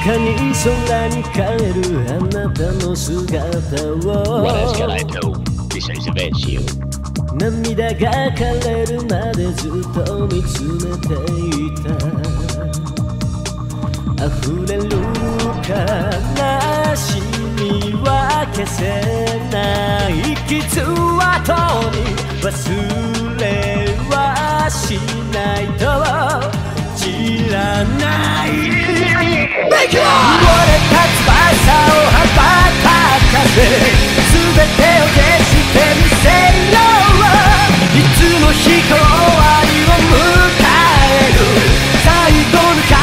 かに空に帰るあなたの姿を What else can I do besides avenge you? 涙が枯れるまでずっと見つめていた溢れる悲しみは消せない傷跡に忘れはしないと知らない折れた翼を羽ばたかせ全てを消してみせよういつの日か終わりを迎える最後の鐘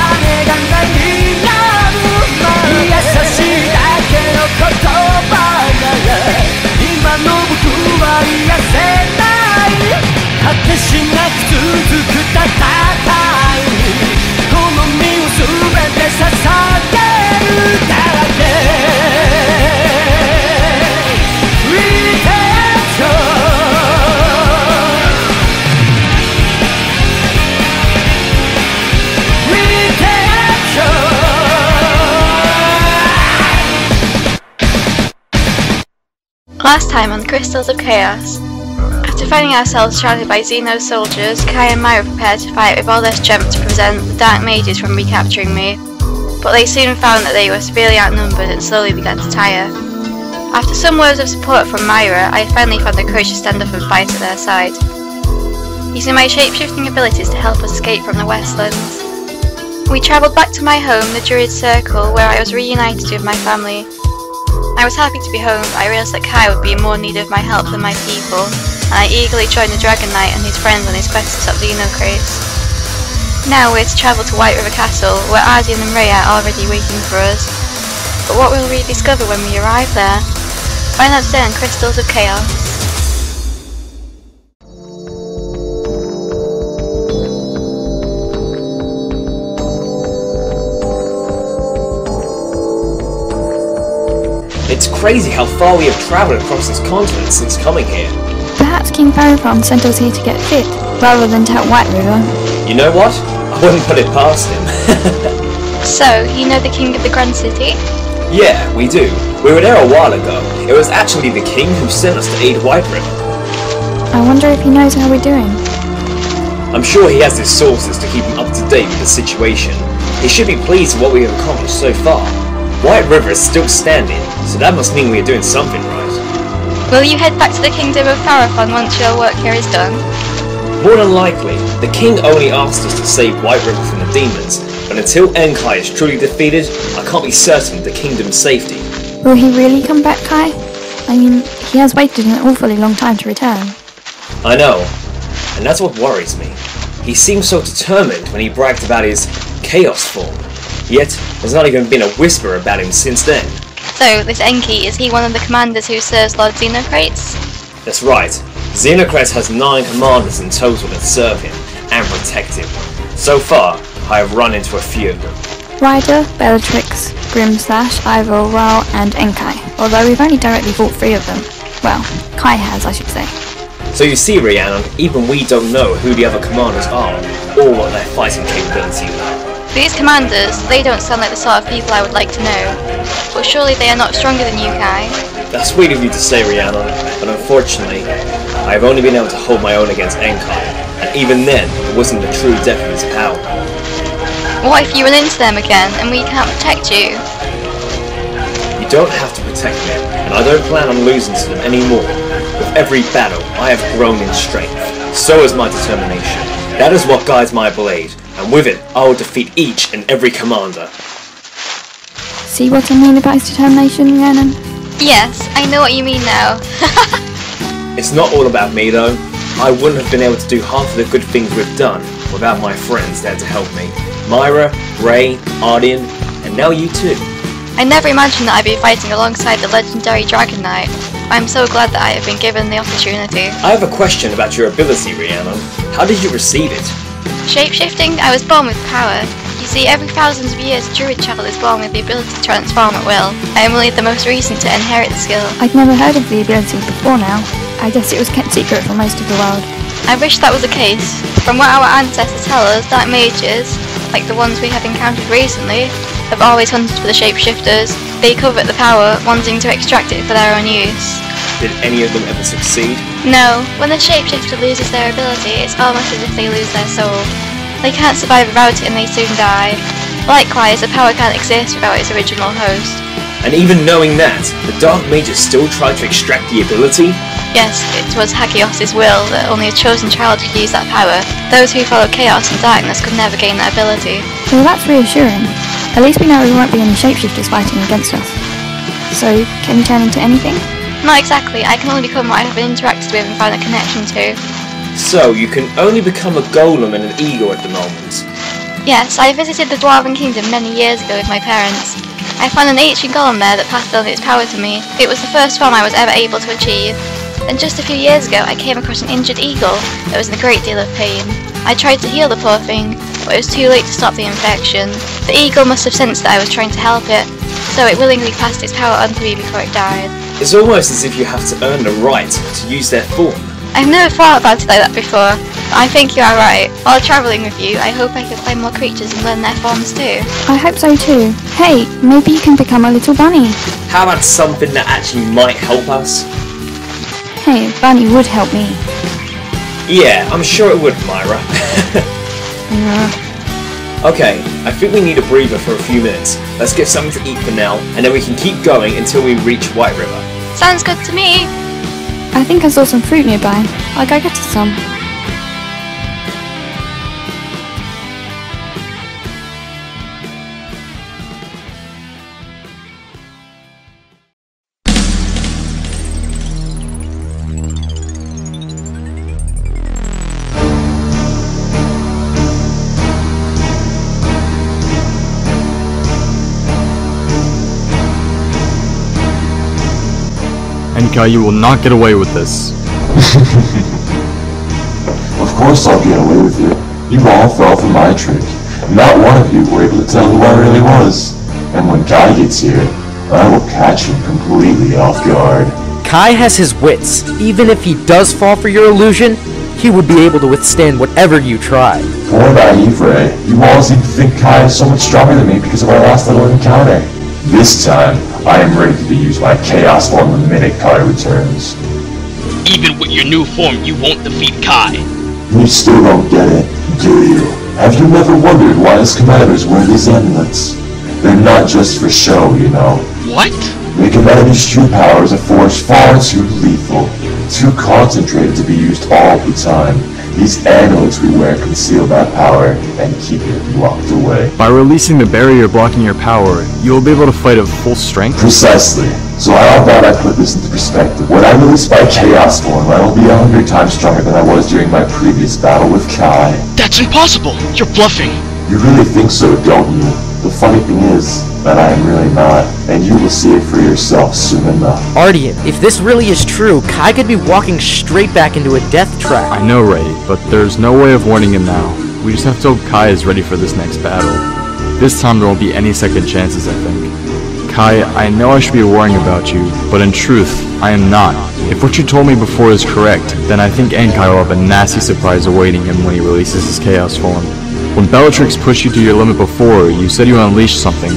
が鳴り鳴る優しいだけの言葉なら今の僕は癒せない果てしなく続く戦いにこの身を全て捧げるだけ Last time on Crystals of Chaos. After finding ourselves surrounded by Xeno's soldiers, Kai and Myra prepared to fight with all their strength to prevent the Dark Mages from recapturing me, but they soon found that they were severely outnumbered and slowly began to tire. After some words of support from Myra, I finally found the courage to stand up and fight at their side, using my shape-shifting abilities to help us escape from the Westlands. We travelled back to my home, the Druid Circle, where I was reunited with my family. I was happy to be home, but I realised that Kai would be in more need of my help than my people, and I eagerly joined the Dragon Knight and his friends on his quest to stop Xenocrates. Now we're to travel to White River Castle, where Ardian and Rhea are already waiting for us. But what will we discover when we arrive there? Find out today on Crystals of Chaos. It's crazy how far we have travelled across this continent since coming here. Perhaps King Paraphon sent us here to get fit, rather than to White River. You know what? I wouldn't put it past him. So, you know the King of the Grand City? Yeah, we do. We were there a while ago. It was actually the King who sent us to aid White River. I wonder if he knows how we're doing. I'm sure he has his sources to keep him up to date with the situation. He should be pleased with what we have accomplished so far. White River is still standing, so that must mean we are doing something right. Will you head back to the Kingdom of Paraphon once your work here is done? More than likely. The King only asked us to save White River from the demons, but until Enkai is truly defeated, I can't be certain of the Kingdom's safety. Will he really come back, Kai? I mean, he has waited an awfully long time to return. I know, and that's what worries me. He seemed so determined when he bragged about his Chaos form. Yet, there's not even been a whisper about him since then. So, this Enki, is he one of the commanders who serves Lord Xenocrates? That's right. Xenocrates has 9 commanders in total that serve him and protect him. So far, I have run into a few of them. Ryder, Bellatrix, Grimslash, Ivor, Rao and Enkai, although we've only directly fought 3 of them. Well, Kai has, I should say. So you see, Rhiannon, even we don't know who the other commanders are, or what their fighting capabilities are. These commanders, they don't sound like the sort of people I would like to know. But surely they are not stronger than you, Kai. That's sweet of you to say, Rhiannon, but unfortunately, I have only been able to hold my own against Enkai, and even then, it wasn't the true depth of his power. What if you run into them again, and we can't protect you? You don't have to protect me, and I don't plan on losing to them anymore. With every battle, I have grown in strength. So is my determination. That is what guides my blade, and with it, I will defeat each and every commander. See what I mean about his determination, Rhiannon? Yes, I know what you mean now. It's not all about me though. I wouldn't have been able to do half of the good things we've done without my friends there to help me. Myra, Ray, Ardian, and now you too. I never imagined that I'd be fighting alongside the legendary Dragon Knight. I'm so glad that I have been given the opportunity. I have a question about your ability, Rhiannon. How did you receive it? Shapeshifting? I was born with power. You see, every thousands of years, a druid child is born with the ability to transform at will. I am only the most recent to inherit the skill. I'd never heard of the ability before now. I guess it was kept secret from most of the world. I wish that was the case. From what our ancestors tell us, dark mages, like the ones we have encountered recently, have always hunted for the shapeshifters. They covet the power, wanting to extract it for their own use. Did any of them ever succeed? No, when the shapeshifter loses their ability, it's almost as if they lose their soul. They can't survive without it and they soon die. Likewise, the power can't exist without its original host. And even knowing that, the Dark Mages still tried to extract the ability? Yes, it was Hagios's will that only a chosen child could use that power. Those who follow chaos and darkness could never gain that ability. Well, that's reassuring. At least we know there won't be any shapeshifters fighting against us. So, can you turn into anything? Not exactly, I can only become what I have interacted with and find a connection to. So, you can only become a golem and an eagle at the moment? Yes, I visited the Dwarven Kingdom many years ago with my parents. I found an ancient golem there that passed on its power to me. It was the first form I was ever able to achieve. Then just a few years ago I came across an injured eagle that was in a great deal of pain. I tried to heal the poor thing, but it was too late to stop the infection. The eagle must have sensed that I was trying to help it, so it willingly passed its power on to me before it died. It's almost as if you have to earn the right to use their form. I've never thought about it like that before, but I think you are right. While travelling with you, I hope I can find more creatures and learn their forms too. I hope so too. Hey, maybe you can become a little bunny. How about something that actually might help us? Hey, bunny would help me. Yeah, I'm sure it would, Myra. Okay, I think we need a breather for a few minutes. Let's get something to eat for now, and then we can keep going until we reach White River. Sounds good to me. I think I saw some fruit nearby. I'll go get us some. Enkai, you will not get away with this. Of course I'll get away with it. You all fell for my trick. Not one of you were able to tell who I really was. And when Kai gets here, I will catch him completely off guard. Kai has his wits. Even if he does fall for your illusion, he would be able to withstand whatever you try. Poor naive Ray. You all seem to think Kai is so much stronger than me because of our last little encounter. This time, I am ready to use my chaos form the minute Kai returns. Even with your new form, you won't defeat Kai. You still don't get it, do you? Have you never wondered why his commanders wear these amulets? They're not just for show, you know. What? They can enemy's true power is a force far too lethal, too concentrated to be used all the time. These amulets we wear conceal that power and keep it locked away. By releasing the barrier blocking your power, you will be able to fight at full strength? Precisely. So how about I put this into perspective? When I release my chaos form, I will be 100 times stronger than I was during my previous battle with Kai. That's impossible! You're bluffing! You really think so, don't you? The funny thing is that I am really not, and you will see it for yourself soon enough. Ardian, if this really is true, Kai could be walking straight back into a death trap. I know, Ray, but there's no way of warning him now. We just have to hope Kai is ready for this next battle. This time there won't be any second chances, I think. Kai, I know I should be worrying about you, but in truth, I am not. If what you told me before is correct, then I think Enkai will have a nasty surprise awaiting him when he releases his chaos form. When Bellatrix pushed you to your limit before, you said you unleashed something.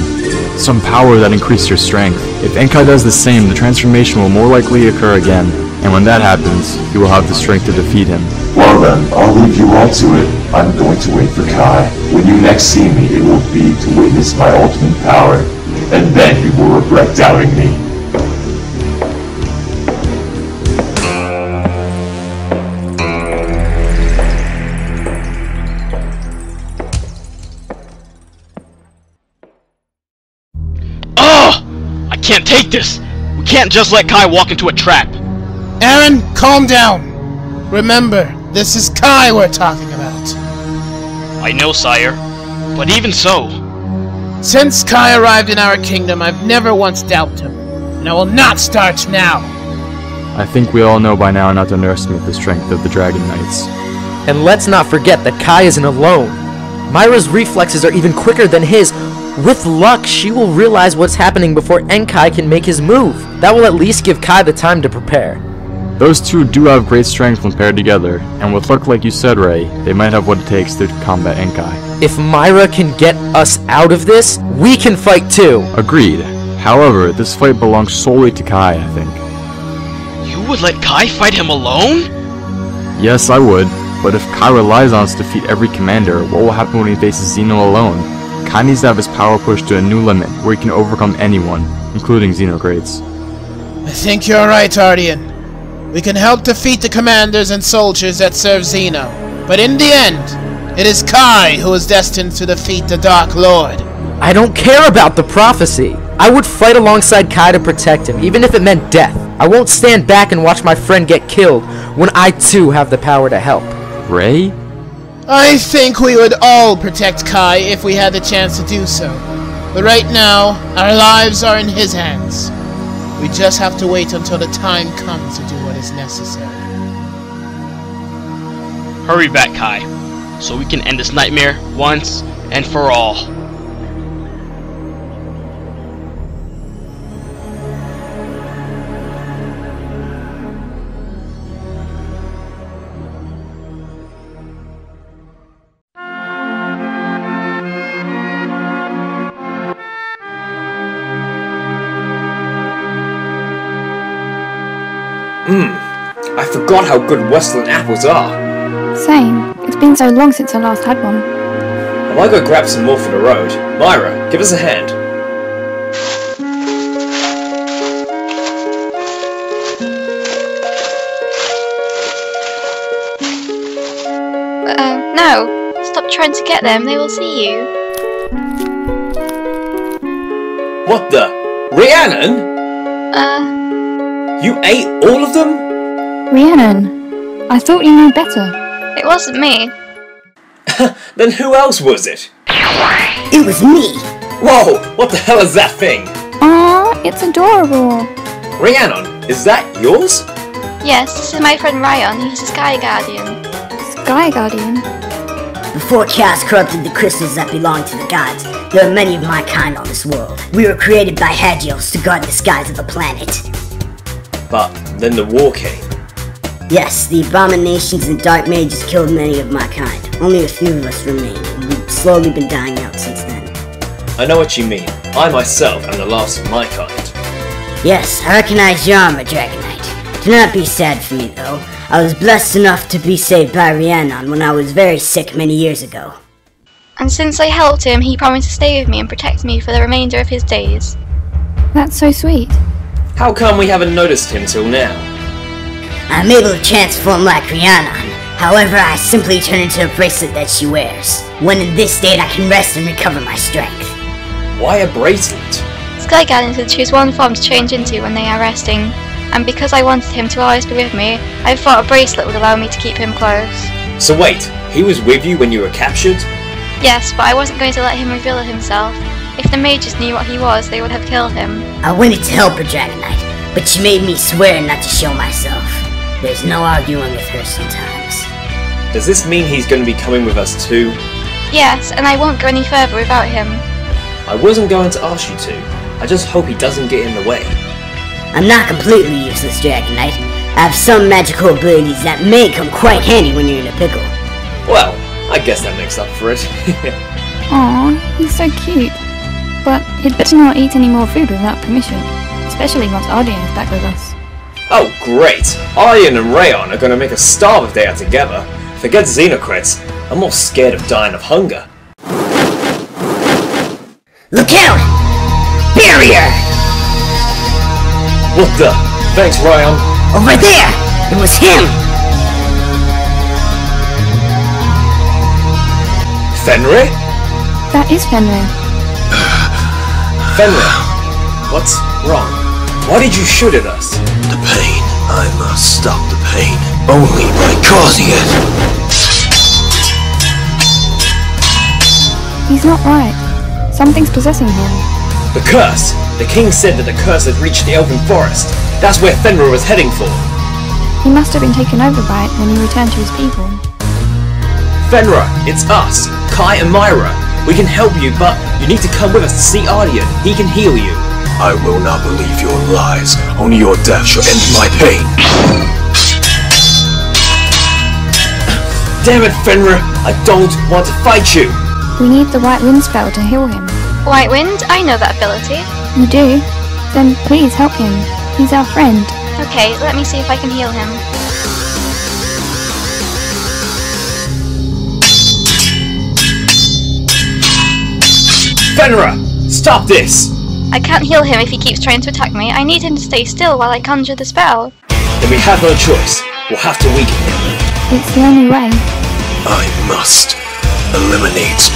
Some power that increased your strength. If Enkai does the same, the transformation will more likely occur again, and when that happens, you will have the strength to defeat him. Well then, I'll leave you all to it. I'm going to wait for Kai. When you next see me, it will be to witness my ultimate power, and then you will regret doubting me. I can't take this! We can't just let Kai walk into a trap! Aaron, calm down! Remember, this is Kai we're talking about. I know, sire, but even so... Since Kai arrived in our kingdom, I've never once doubted him, and I will not start now. I think we all know by now not to underestimate the strength of the Dragon Knights. And let's not forget that Kai isn't alone. Myra's reflexes are even quicker than his. With luck, she will realize what's happening before Enkai can make his move. That will at least give Kai the time to prepare. Those two do have great strength when paired together, and with luck like you said, Ray, they might have what it takes to combat Enkai. If Myra can get us out of this, we can fight too. Agreed. However, this fight belongs solely to Kai, I think. You would let Kai fight him alone? Yes, I would. But if Kai relies on us to defeat every commander, what will happen when he faces Xeno alone? Kai needs to have his power pushed to a new limit where he can overcome anyone, including Xenocrates. I think you're right, Ardian. We can help defeat the commanders and soldiers that serve Xeno. But in the end, it is Kai who is destined to defeat the Dark Lord. I don't care about the prophecy. I would fight alongside Kai to protect him, even if it meant death. I won't stand back and watch my friend get killed when I too have the power to help. Ray? I think we would all protect Kai if we had the chance to do so. But right now, our lives are in his hands. We just have to wait until the time comes to do what is necessary. Hurry back, Kai, so we can end this nightmare once and for all. I forgot how good Westland apples are. Same. It's been so long since I last had one. I might go grab some more for the road. Myra, give us a hand. No. Stop trying to get them, they will see you. What the? Rhiannon? You ate all of them? Rhiannon, I thought you knew better. It wasn't me. Then who else was it? It was me! Whoa, what the hell is that thing? Aww, it's adorable. Rhiannon, is that yours? Yes, this is my friend Ryan, he's a Sky Guardian. Sky Guardian? Before chaos corrupted the crystals that belong to the gods, there are many of my kind on this world. We were created by Hagios to guard the skies of the planet. But then the war came. Yes, the abominations and dark mages killed many of my kind. Only a few of us remain, and we've slowly been dying out since then. I know what you mean. I myself am the last of my kind. Yes, I recognize your armor, Dragonite. Do not be sad for me, though. I was blessed enough to be saved by Rhiannon when I was very sick many years ago. And since I helped him, he promised to stay with me and protect me for the remainder of his days. That's so sweet. How come we haven't noticed him till now? I'm able to transform like Rhiannon. However, I simply turn into a bracelet that she wears. When in this state, I can rest and recover my strength. Why a bracelet? Sky Guardians can choose one form to change into when they are resting, and because I wanted him to always be with me, I thought a bracelet would allow me to keep him close. So wait, he was with you when you were captured? Yes, but I wasn't going to let him reveal himself. If the mages knew what he was, they would have killed him. I wanted to help her, Dragonite, but she made me swear not to show myself. There's no arguing with her sometimes. Does this mean he's going to be coming with us too? Yes, and I won't go any further without him. I wasn't going to ask you to. I just hope he doesn't get in the way. I'm not completely useless, Dragonite. I have some magical abilities that may come quite handy when you're in a pickle. Well, I guess that makes up for it. Aww, he's so cute. But he'd better not eat any more food without permission, especially once Ardian is back with us. Oh great! Aryan and Rayon are going to make a star if they are together. Forget Xenocrates. I'm more scared of dying of hunger. Look out! Barrier! What the? Thanks, Rayon. Over there! It was him! Fenrir? That is Fenrir. Fenrir, what's wrong? Why did you shoot at us? The pain. I must stop the pain. Only by causing it. He's not right. Something's possessing him. The curse! The king said that the curse had reached the Elven Forest. That's where Fenrir was heading for. He must have been taken over by it when he returned to his people. Fenrir, it's us, Kai and Myra. We can help you, but you need to come with us to see Ardian. He can heal you. I will not believe your lies. Only your death shall end my pain. Damn it, Fenrir! I don't want to fight you! We need the White Wind spell to heal him. White Wind? I know that ability. You do? Then please help him. He's our friend. Okay, let me see if I can heal him. Fenrir! Stop this! I can't heal him if he keeps trying to attack me. I need him to stay still while I conjure the spell. Then we have no choice. We'll have to weaken him. It's the only way. I must eliminate.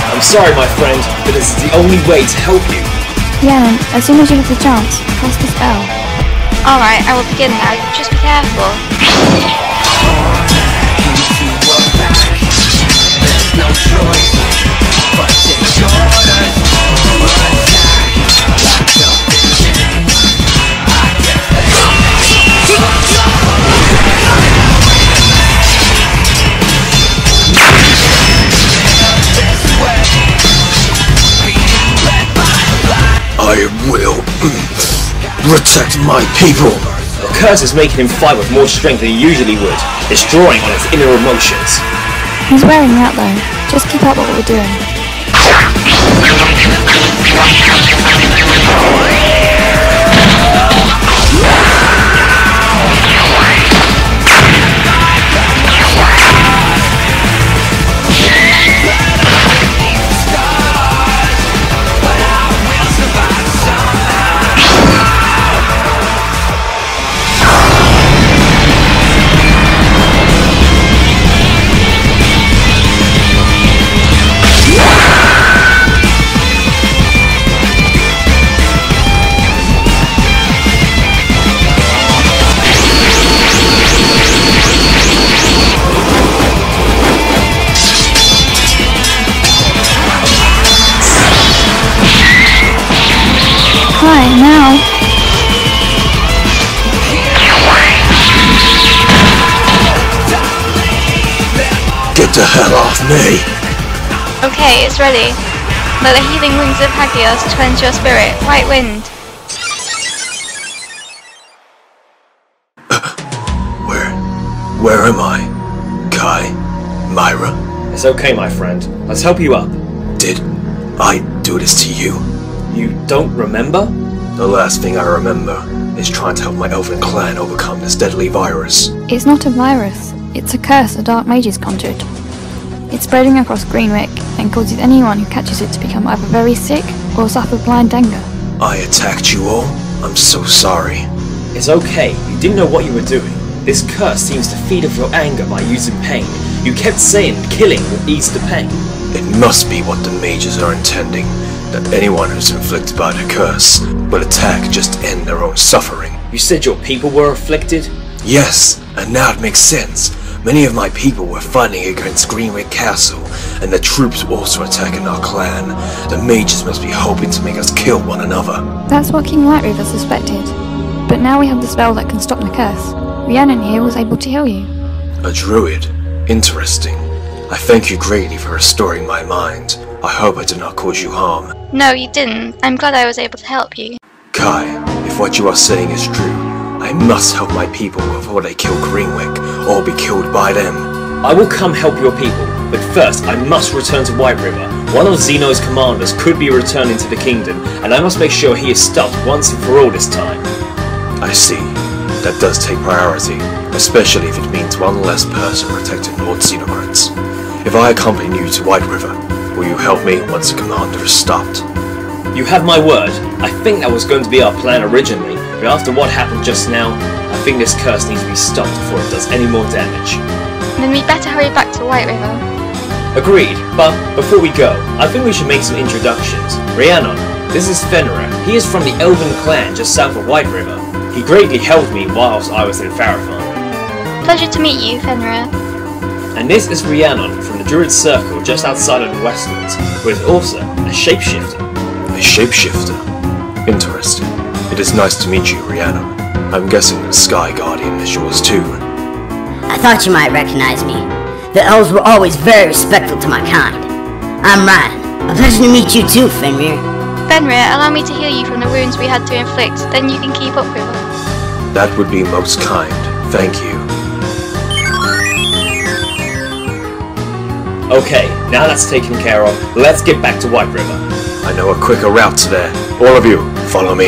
I'm sorry, my friend, but this is the only way to help you. Rhiannon, as soon as you have the chance, cast the spell. Alright, I will begin now. Just be careful. No choice but take orders or attack. I will protect my people. The curse is making him fight with more strength than he usually would. It's drawing on his inner emotions. He's wearing out though. Just keep up what we're doing. Hi, now. Get the hell off me! Okay, it's ready. Let the healing wings of Hagios cleanse your spirit. White Wind. Where am I? Kai? Myra? It's okay, my friend. Let's help you up. Did I do this to you? You don't remember? The last thing I remember is trying to help my elven clan overcome this deadly virus. It's not a virus. It's a curse the Dark Mages conjured. It's spreading across Greenwick and causes anyone who catches it to become either very sick or suffer blind anger. I attacked you all? I'm so sorry. It's okay. You didn't know what you were doing. This curse seems to feed off your anger by using pain. You kept saying killing would ease the pain. It must be what the mages are intending, that anyone who's inflicted by the curse will attack just to end their own suffering. You said your people were afflicted? Yes, and now it makes sense. Many of my people were fighting against Greenwick Castle, and the troops were also attacking our clan. The mages must be hoping to make us kill one another. That's what King Lightriver suspected. But now we have the spell that can stop the curse. Rhiannon here was able to heal you. A druid? Interesting. I thank you greatly for restoring my mind. I hope I did not cause you harm. No, you didn't. I'm glad I was able to help you. Kai, if what you are saying is true, I must help my people before they kill Greenwick, or be killed by them. I will come help your people, but first I must return to White River. One of Zeno's commanders could be returning to the kingdom, and I must make sure he is stopped once and for all this time. I see. That does take priority, especially if it means one less person protecting Lord Xenocrats. If I accompany you to White River, will you help me once the commander is stopped? You have my word. I think that was going to be our plan originally, but after what happened just now, I think this curse needs to be stopped before it does any more damage. Then we'd better hurry back to White River. Agreed, but before we go, I think we should make some introductions. Rhiannon, this is Fenrir. He is from the Elven clan just south of White River. He greatly helped me whilst I was in Farafan. Pleasure to meet you, Fenrir. And this is Rhiannon from the Druid Circle just outside of the Westlands, who is also a shapeshifter. A shapeshifter? Interesting. It is nice to meet you, Rhiannon. I'm guessing the Sky Guardian is yours too. I thought you might recognize me. The elves were always very respectful to my kind. I'm Ryan. A pleasure to meet you too, Fenrir. Fenrir, allow me to heal you from the wounds we had to inflict, then you can keep up with us. That would be most kind. Thank you. Okay, now that's taken care of, let's get back to White River. I know a quicker route to there. All of you, follow me.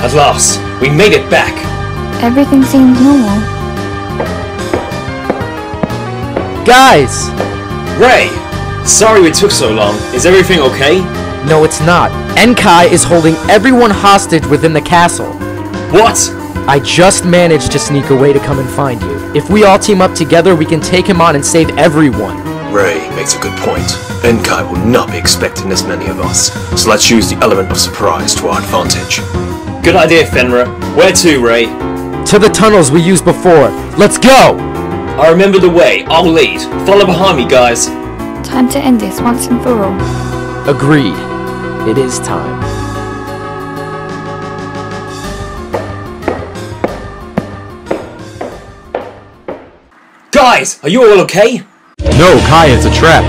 At last, we made it back. Everything seems normal. Guys! Ray! Sorry we took so long. Is everything okay? No, it's not. Enkai is holding everyone hostage within the castle. What? I just managed to sneak away to come and find you. If we all team up together, we can take him on and save everyone. Ray makes a good point. Enkai will not be expecting this many of us, so let's use the element of surprise to our advantage. Good idea, Fenrir. Where to, Ray? To the tunnels we used before. Let's go! I remember the way. I'll lead. Follow behind me, guys. Time to end this once and for all. Agreed. It is time. Guys, are you all okay? No, Kai, it's a trap.